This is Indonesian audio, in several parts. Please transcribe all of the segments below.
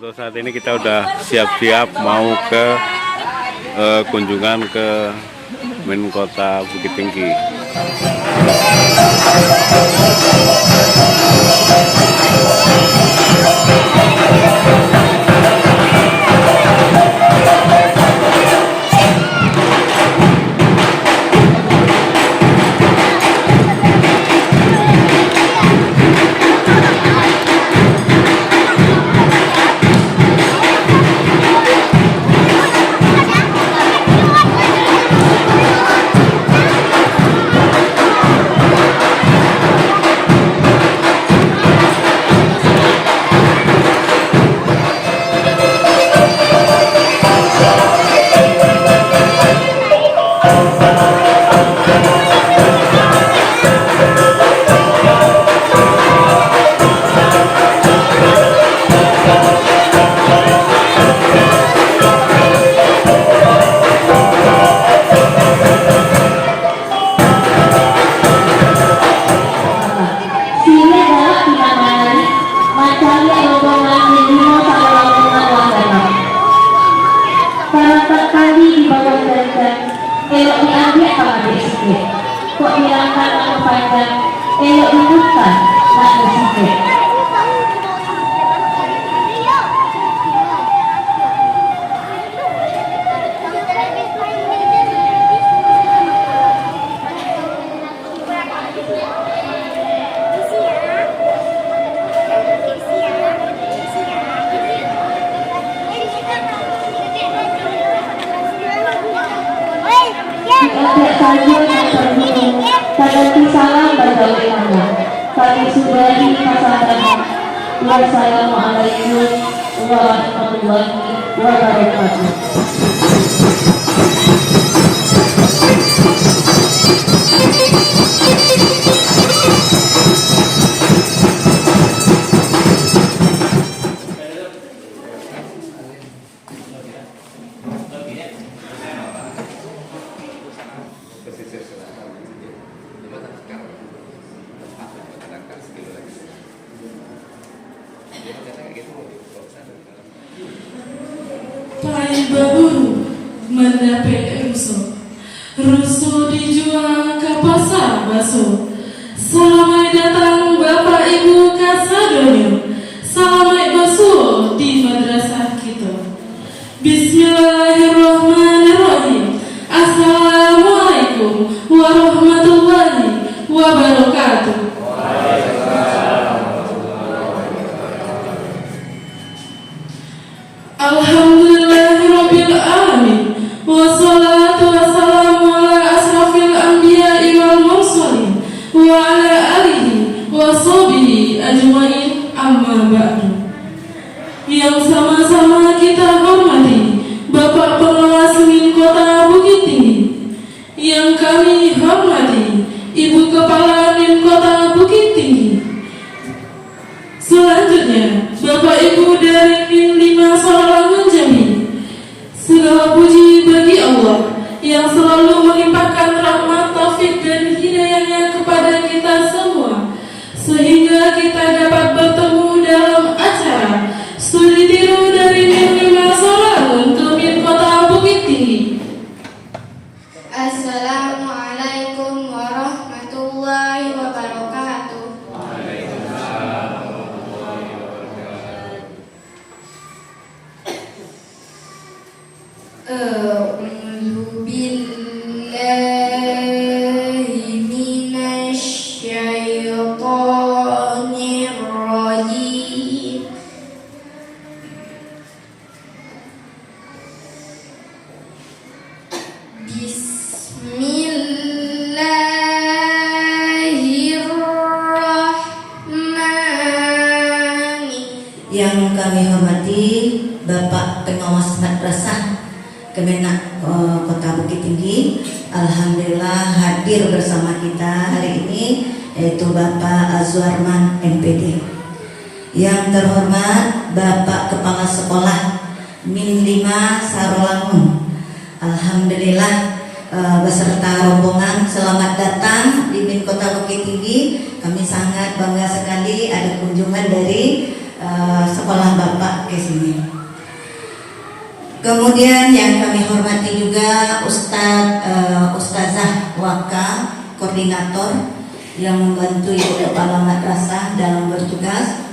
Untuk saat ini kita udah siap-siap mau ke kunjungan ke Min Kota Bukit Tinggi. Kok hilangkan aku panjang, elok dibuka, nak bersikap. Salam bergaul Allah. Kami sudahi pasangan. Wassalamualaikum warahmatullahi wabarakatuh. Pai berburu mendapat rusuh dijual ke pasar baso. Selamat datang Bapak Ibu Kasadonyo, selamat masuk di madrasah kita. Bismillahirrahmanirrahim. Assalamualaikum warahmatullahi wabarakatuh. Alhamdulillahirabbil alamin. Wassalatu wassalamu ala asrafil anbiya'i wal mursalin wa ala alihi wa sahbihi ajmain, amma ba'du. Yang sama-sama kita hormati Bapak Pengawas Min Kota Bukit Tinggi, yang kami hormati Ibu Kepala Min Kota Bukit Tinggi. Selanjutnya Bapak Ibu dari Min 5 Salam Menjami. Segala puji bagi Allah yang selalu melimpahkan rahmat, taufik dan hidayahnya kepada kita semua, sehingga kita dapat bertemu dalam acara studi tiru dari Min 5 Salam ke Min Kota Bukit Tinggi. Assalamualaikum warahmatullahi wabarakatuh. A'udzu billahi minasyaitonir rajim. Bismillahirrahmanirrahim. Yang kami hormati Bapak Pengawas Madrasah Kemenak Kota Bukit Tinggi, alhamdulillah hadir bersama kita hari ini, yaitu Bapak Azwarman MPD. Yang terhormat Bapak Kepala Sekolah Min 5 Sarolangun, alhamdulillah beserta rombongan selamat datang di Min Kota Bukit Tinggi. Kami sangat bangga sekali ada kunjungan dari sekolah Bapak ke sini. Kemudian yang kami hormati juga Ustazah Waka, koordinator yang membantu Ibu Kepala Madrasah dalam bertugas,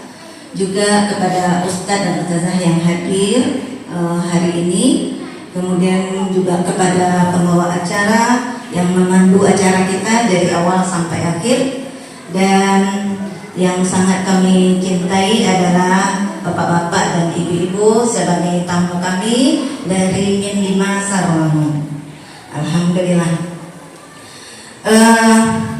juga kepada Ustadz dan Ustazah yang hadir hari ini, kemudian juga kepada pembawa acara yang memandu acara kita dari awal sampai akhir, dan yang sangat kami cintai adalah bapak-bapak dan ibu-ibu sebagai tamu kami dari Min 5 Sarawak. Alhamdulillah.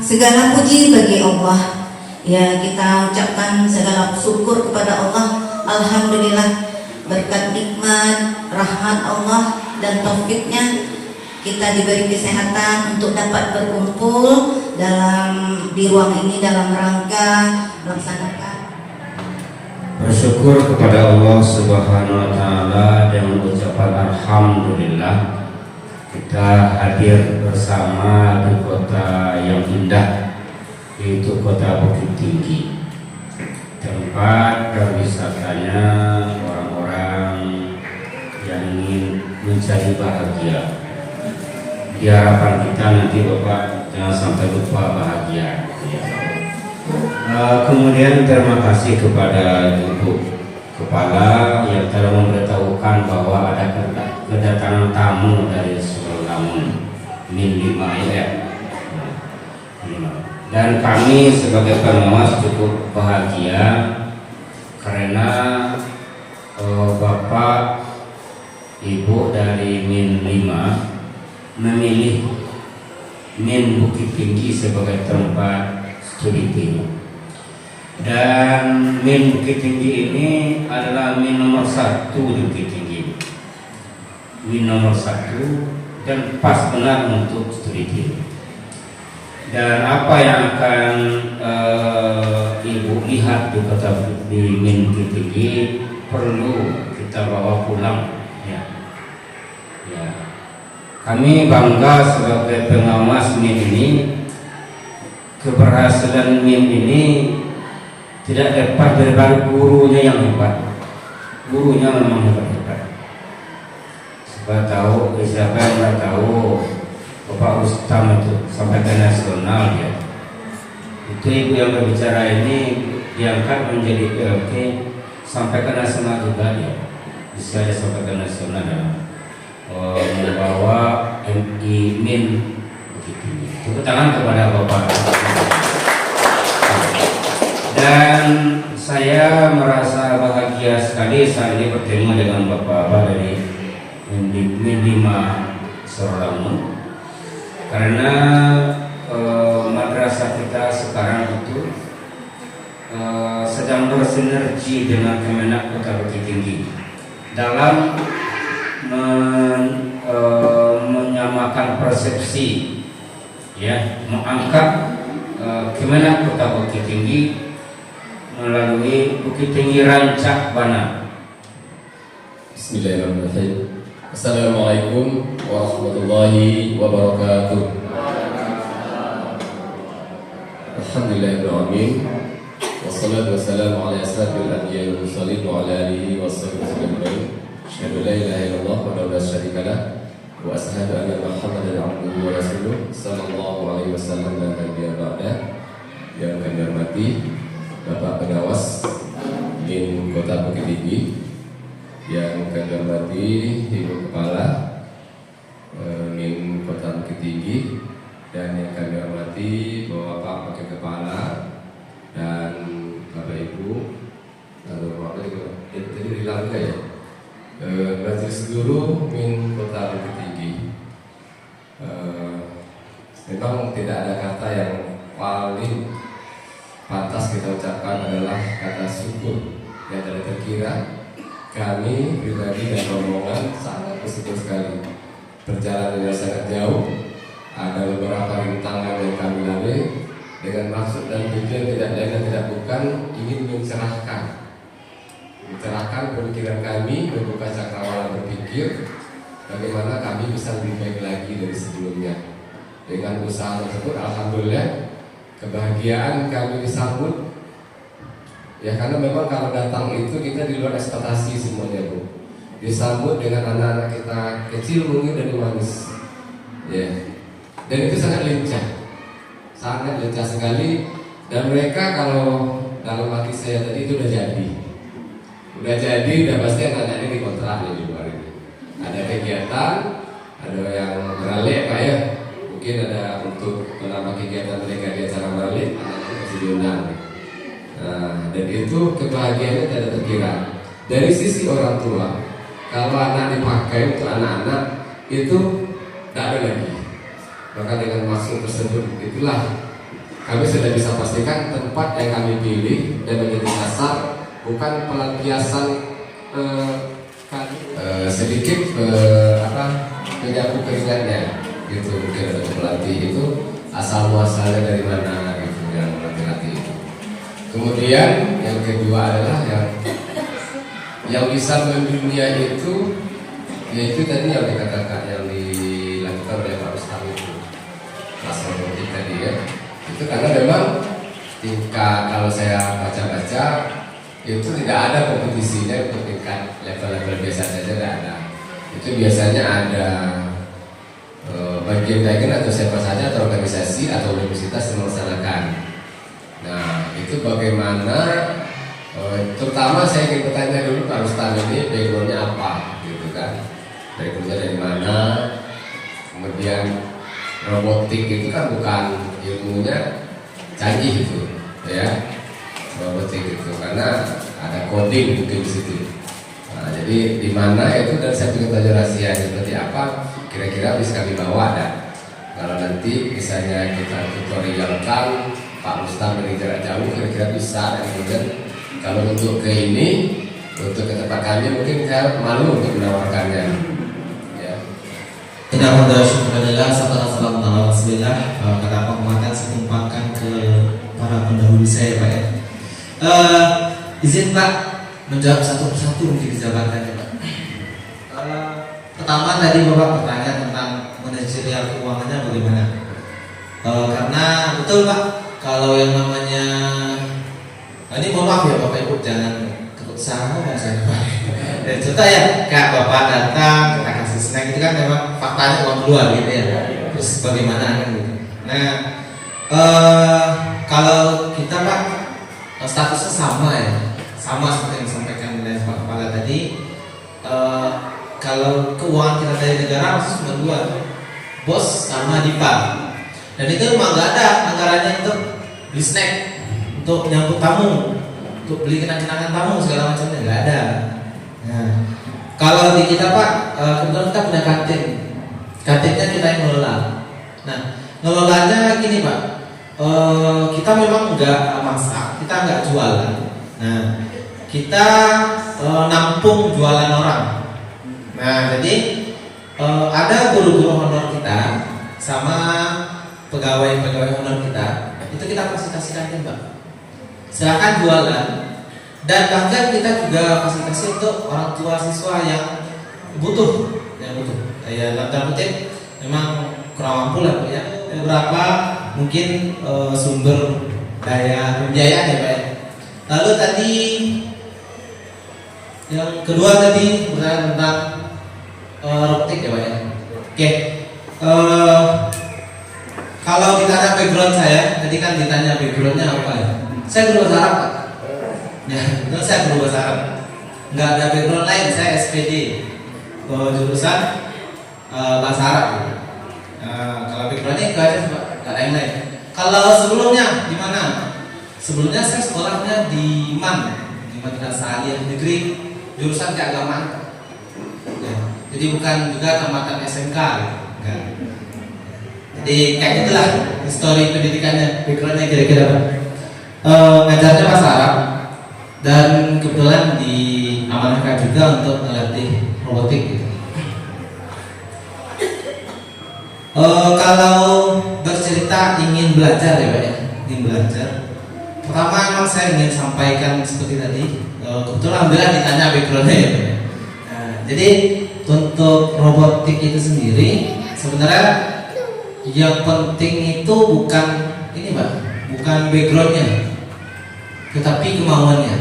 Segala puji bagi Allah. Ya, kita ucapkan segala syukur kepada Allah. Alhamdulillah, berkat nikmat, rahmat Allah dan taufiknya kita diberi kesehatan untuk dapat berkumpul di ruang ini dalam rangka melaksanakan. Bersyukur kepada Allah Subhanahu wa taala dengan ucapan alhamdulillah kita hadir bersama di kota yang indah, yaitu kota Bukit Tinggi, tempat berwisatanya orang-orang yang ingin mencari bahagia. Di harapan kita nanti Bapak jangan sampai lupa bahagia. Kemudian terima kasih kepada Ibu Kepala yang telah memberitahukan bahwa ada kedatangan tamu dari Suramun Min 5 ya. Dan kami sebagai pengawas cukup bahagia karena Bapak Ibu dari Min 5 memilih Min Bukit Tinggi sebagai tempat studi tinggi. Dan Min Bukit Tinggi ini adalah Min nomor 1 di Bukit Tinggi, Min nomor 1, dan pas benar untuk studi tinggi. Dan apa yang akan Ibu lihat di kota di Min Bukit Tinggi perlu kita bawa pulang ya. Kami bangga sebagai pengawas Min ini. Keberhasilan Min ini tidak dapat dari gurunya yang hebat. Gurunya memang hebat. Siapa tahu, siapa yang tidak tahu, Bapak Ustam itu sampai ke nasional ya. Itu ibu yang berbicara ini diangkat menjadi PLT sampai ke nasional juga dia. Bisa dia sampai ke nasional dan membawa MI Min begitu. Tepuk tangan kepada Bapak. Dan saya merasa bahagia sekali saat ini bertemu dengan Bapak-bapak dari Min 5 Suramun, karena madrasah kita sekarang itu sedang bersinergi dengan Kemenak Kota Bukit Tinggi dalam menyamakan persepsi, ya, mengangkat Kemenak Kota Bukit Tinggi melalui Bukit Tinggi Rancak Bana. Bismillahirrahmanirrahim. Assalamualaikum warahmatullahi wabarakatuh. Alhamdulillahirrahmanirrahim. Wassalatu wassalamu ala asrafil anbiya'i wal mursalin wa ala alihi washabbihi ajma'in. Asyhadu an la ilaha illallah wa la syarika lah wa asyhadu anna Muhammadan abduhu wa rasuluh sallallahu alaihi wasallam dan nabiyya ba'da. Yang kami hormati Bapak Pengawas Min Kota Bukit Tinggi, yang kami hormati Ibu Kepala Min Kota Bukit Tinggi, dan yang kami hormati Bapak Wakil Kepala dan Bapak Ibu, tadi bilang ya, Majelis Guru Min Kota Bukit Tinggi. Memang tidak ada kata yang paling pantas kita ucapkan adalah kata syukur. Yang tidak terkira kami pribadi dan rombongan sangat bersyukur sekali. Perjalanan yang sangat jauh, ada beberapa rintangan yang kami lalui dengan maksud dan tujuan tidak lain dan tidak bukan ingin mencerahkan pemikiran kami, membuka cakrawala berpikir bagaimana kami bisa lebih baik lagi dari sebelumnya. Dengan usaha tersebut, alhamdulillah, kebahagiaan kami disambut Ya karena memang kalau datang itu kita di luar ekspektasi semuanya Bu. Disambut dengan anak-anak kita kecil, mungkin dan manis. Ya. Dan itu sangat lincah sekali. Dan mereka kalau dalam hati saya tadi itu udah jadi, udah pasti anak-anak ini dikontrak di luar ini. Ada kegiatan, ada yang beralih Pak ya. Mungkin ada untuk menambah kegiatan mereka di acara beralih, anaknya masih diundang. Nah, dan itu kebahagiaannya tidak terkira. Dari sisi orang tua, kalau anak dipakai untuk anak-anak itu tidak ada lagi. Maka dengan maksud tersebut itulah kami sudah bisa pastikan tempat yang kami pilih dan menjadi dasar bukan pelampiasan sedikit menyapu keringatnya gitu. Mungkin ada pelatih itu asal muasalnya dari mana gitu yang latih itu. Kemudian yang kedua adalah yang bisa mendunia itu, yaitu tadi yang dikatakan yang dilakukan oleh Pak Ustaz itu pasal tadi ya. Itu karena memang tingkat kalau saya baca-baca itu tidak ada kompetisinya untuk tingkat level-level biasa saja, tidak ada. Itu biasanya ada bagian atau siapa saja atau organisasi atau universitas yang melaksanakan. Nah itu bagaimana, terutama saya ingin bertanya dulu Pak Ustaz ini backgroundnya apa gitu kan, backgroundnya dari mana. Kemudian robotik itu kan bukan ilmunya canggih itu ya, robotik itu karena ada coding mungkin di situ. Nah, jadi di mana itu, dan saya ingin tahu rahasia seperti apa kira-kira bisa kami bawa. Dan kalau nanti misalnya kita tutorialkan Pak Ustaz dari jarak jauh kira-kira bisa. Dan kemudian kalau untuk ke ini, untuk ke tempat kami mungkin saya malu untuk menawarkannya ya. Tidak ada syukurillah, salam Rasulullah. Kata penghormatan saya tumpahkan ke para pendahulu saya Pak ya. Izin Pak menjawab satu persatu mungkin jabatannya Pak. Pertama tadi Bapak bertanya tentang manajerial keuangannya bagaimana. Karena betul Pak, kalau yang namanya ini mohon maaf ya Bapak Ibu, jangan keputusan saya Pak. Dan contoh ya, kayak Bapak datang kita kasih snack itu kan memang faktanya uang keluar gitu ya. Terus bagaimana kan gitu. Nah, kalau kita Pak statusnya sama ya, sama seperti yang disampaikan oleh Pak Kepala tadi. Kalau keuangan kita dari negara masih cuma dua, bos sama dipa. Dan itu memang nggak ada anggarannya untuk beli snack, untuk menyambut tamu, untuk beli kenang-kenangan tamu segala macamnya nggak ada. Nah, kalau di kita Pak, kebetulan kita punya kantin, kantinnya kita yang ngelola. Nah, ngelolanya gini Pak, kita memang nggak masak, kita nggak jualan. Nah, kita nampung jualan orang. Nah, jadi ada guru-guru honor kita sama pegawai-pegawai honor kita, itu kita fasilitasi kantin Pak. Silakan jualan. Dan bahkan kita juga fasilitasi untuk orang tua siswa yang butuh, ya dalam tanda kutip memang kurang mampu lah Pak ya. Beberapa mungkin sumber daya pembiayaan ya Pak ya. Lalu tadi yang kedua tadi bertanya tentang robotik ya Pak ya. Oke. Kalau ditanya background saya, tadi kan ditanya backgroundnya apa ya? Saya guru bahasa Arab Pak. Ya, betul, saya guru bahasa Arab. Nggak ada background lain, saya SPD jurusan bahasa Arab. Kalau backgroundnya itu aja Pak, nggak ada yang lain. Kalau sebelumnya di mana? Sebelumnya saya sekolahnya di MAN, di Madrasah Aliyah Negeri, jurusan keagamaan. Ya, jadi bukan juga tamatan SMK. Enggak. Jadi kayak itulah histori pendidikannya, backgroundnya kira-kira Pak. Ngajarnya bahasa Arab dan kebetulan diamanahkan juga untuk melatih robotik gitu. Kalau bercerita ingin belajar ya Pak ya, ingin belajar. Pertama memang saya ingin sampaikan seperti tadi, kebetulan alhamdulillah ditanya backgroundnya ya Pak ya. Nah, jadi untuk robotik itu sendiri sebenarnya yang penting itu bukan ini Pak, bukan backgroundnya. tetapi kemauannya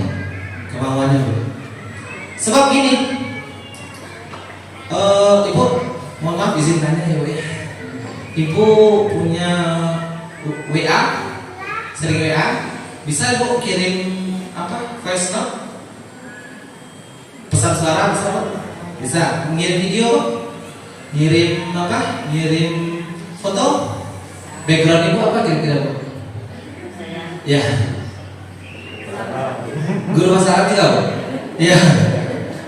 dulu. Sebab gini, Ibu, mohon maaf izin tanya ya, Bu. Ibu punya WA, sering WA, bisa Ibu kirim voice note, pesan suara bisa Pak? Bisa. Ngirim video, ngirim ngirim foto, background Ibu apa kira-kira Bu? Ya, guru bahasa Arab juga Bu? Ya,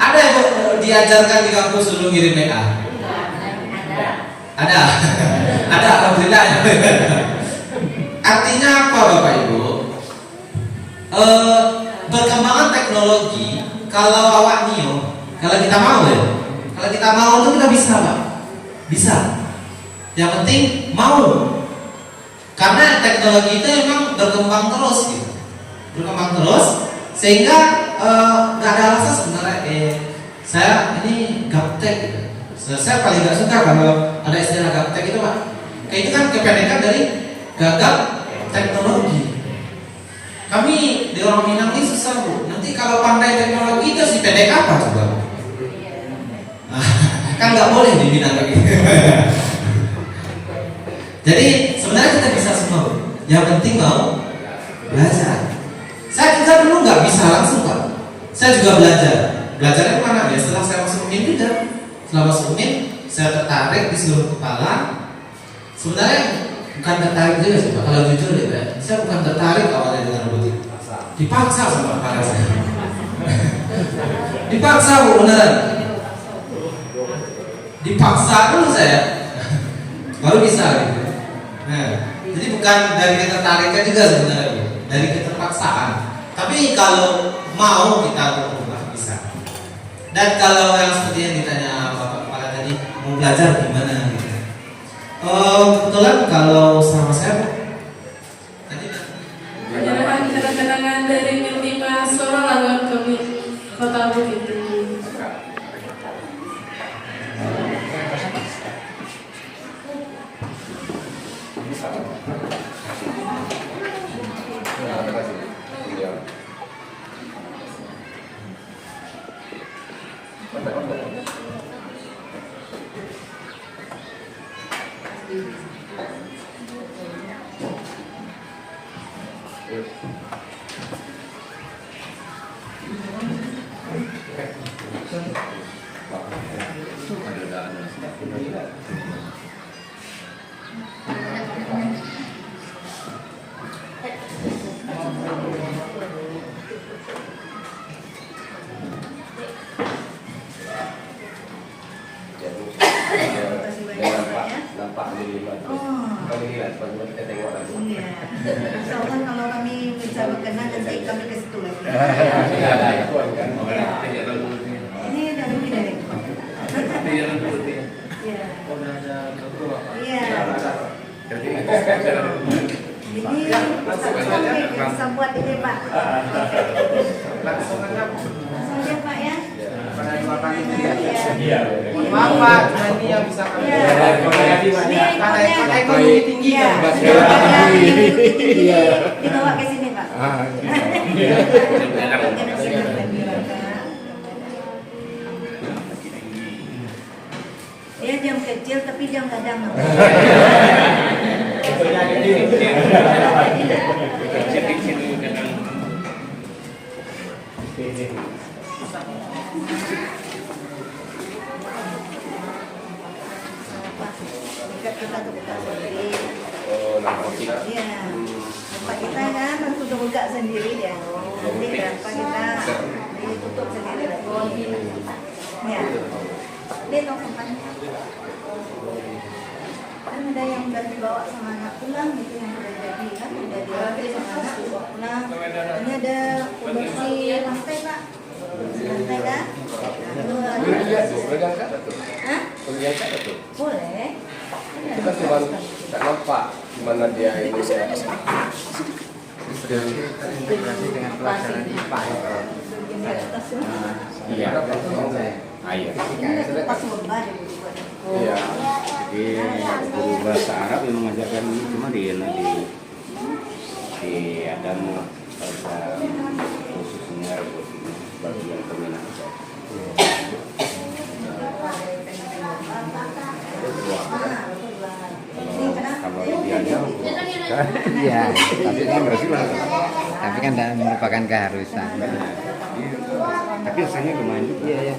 ada yang Bu diajarkan di kampus dulu ngirim WA? Ada, alhamdulillah. Artinya apa Bapak Ibu? Perkembangan teknologi, kalau awak nio, kalau kita mau itu kita bisa Pak, bisa. Yang penting mau, karena teknologi itu memang berkembang terus gitu, sehingga nggak ada alasan sebenarnya. Saya ini gaptek gitu. Saya paling gak suka kalau ada istilah gaptek itu Pak. Kayak itu kan kependekan dari gagap teknologi. Kami di orang Minang ini susah Bu. Nanti kalau pandai teknologi itu si pendek apa coba? Kan nggak boleh di Minang kayak gitu. Jadi sebenarnya kita bisa semua Bu. Yang penting mau belajar. Saya juga dulu nggak bisa langsung Pak. Saya juga belajar. Belajarnya kemana? Ya setelah saya masuk UNIN juga. Setelah masuk UNIN, saya tertarik di seluruh kepala. Sebenarnya bukan tertarik juga sih Pak, kalau jujur ya, saya bukan tertarik awalnya dengan robotik. Dipaksa sama kepala saya. Dipaksa Bu, beneran. Dipaksa dulu saya, baru bisa gitu. Nah, jadi bukan dari ketertarikan juga sebenarnya Bu, dari keterpaksaan. Tapi kalau mau kita berubah bisa. Dan kalau yang seperti yang ditanya Bapak Kepala tadi, mau belajar gimana gitu. Kebetulan kalau sama saya tadi Penyerahan kenang-kenangan dari 5 seorang lawan kami Kota Bukit Tinggi. Misalkan kalau kami bisa berkenan nanti kami ke situ lagi. Ini udah lebih dari. Iya. Ini bisa buat ini Pak. Langsung aja Pak ya. Iya. Maaf Pak, ini yang bisa kami. Karena ekonomi tinggi kan. Dibawa ke sini Pak. Dia jam kecil tapi jam kadang. Kita buka sendiri. Iya. Tempat kita kan sudah buka sendiri ya. Nanti tempat kita ditutup sendiri lagi. Ya. Ini dong tempatnya. Kan ada yang udah dibawa sama anak pulang gitu yang udah jadi kan udah diambil sama anak dibawa pulang. Ini ada pembersih lantai Pak. Lantai kan? Hah? Boleh. Itu kan cuma tak nampak gimana dia ini ya. Integrasi dengan pelajaran IPA. Iya. Ayo. Ini pas lomba deh. Iya. Jadi guru bahasa Arab yang mengajarkan ini cuma di Adam khususnya bagi yang peminat. Kalau idealnya Iya, tapi kan tidak merupakan keharusan. tapi rasanya lumayan juga. Iya, iya.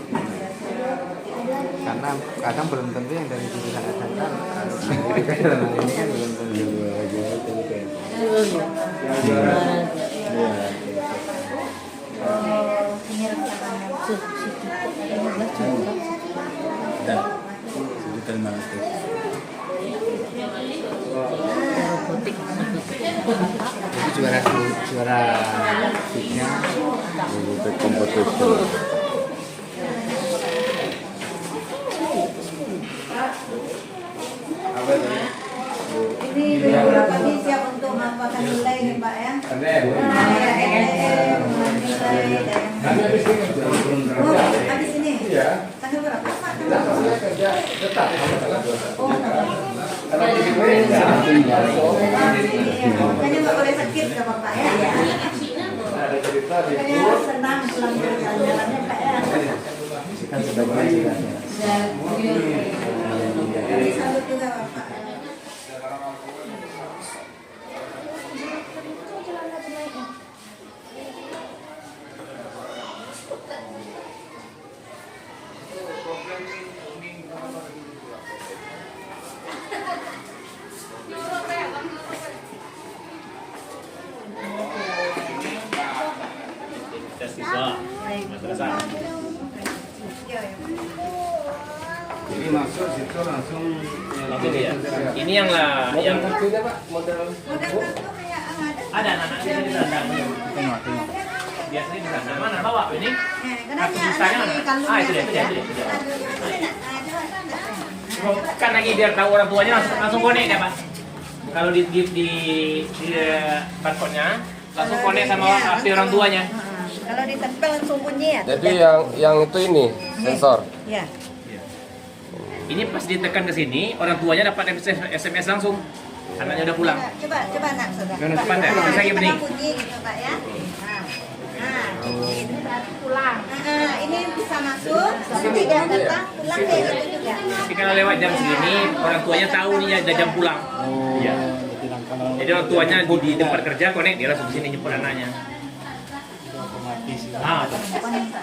Karena kadang belum tentu yang dari sisi sangat datang harus ini kan belum tentu. Itu juara fitnya Untuk kompetisi. Ini beberapa nih siap untuk mendapatkan nilai nih Pak ya. Habis ini. Tanggal berapa Pak? Makanya nggak boleh sakit ya Pak ya. Makanya senang pulang jalan-jalannya Pak ya. kan sebagian sudah. Jadi salut juga Pak. Jadi masuk situ langsung ya. Ini yang lah yang kartunya Pak, model ada anak-anak di sini ada. Biasanya di sana. Mana bawa ini? Kartu listanya mana? Ah itu dia. Kan lagi biar tahu orang tuanya langsung konek ya Pak. Kalau di barcode-nya langsung konek sama HP orang tuanya. Kalau ditempel langsung bunyi ya. Jadi yang itu ini sensor. Ya. Ini pas ditekan ke sini, orang tuanya dapat SMS langsung. Anaknya udah pulang. Coba nak saudara. Depan deh, saya lagi bening. Bunyi gitu Pak ya. Nah, ini berarti pulang. Ini bisa masuk, nanti dia datang pulang kayak gitu juga. Tapi kalau lewat jam segini, orang tuanya tahu nih ada jam pulang. Iya. Jadi orang tuanya di tempat kerja konek dia langsung ke sini jemput anaknya. Ah,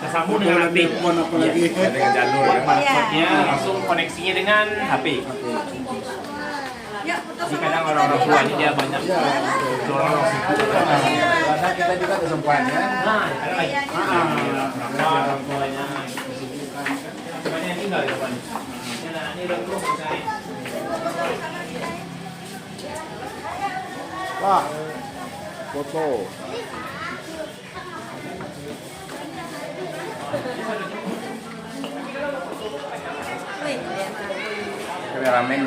tersambung dengan HP. dengan jalur ya. Barcode-nya langsung koneksinya dengan HP. Jadi kadang orang-orang tua ini dia banyak orang Kadang kita juga kesempatannya. Nah, ada lagi. Orang tuanya. Banyak yang tinggal di depan. Ini udah terus cari. Pak, foto. Kameramen.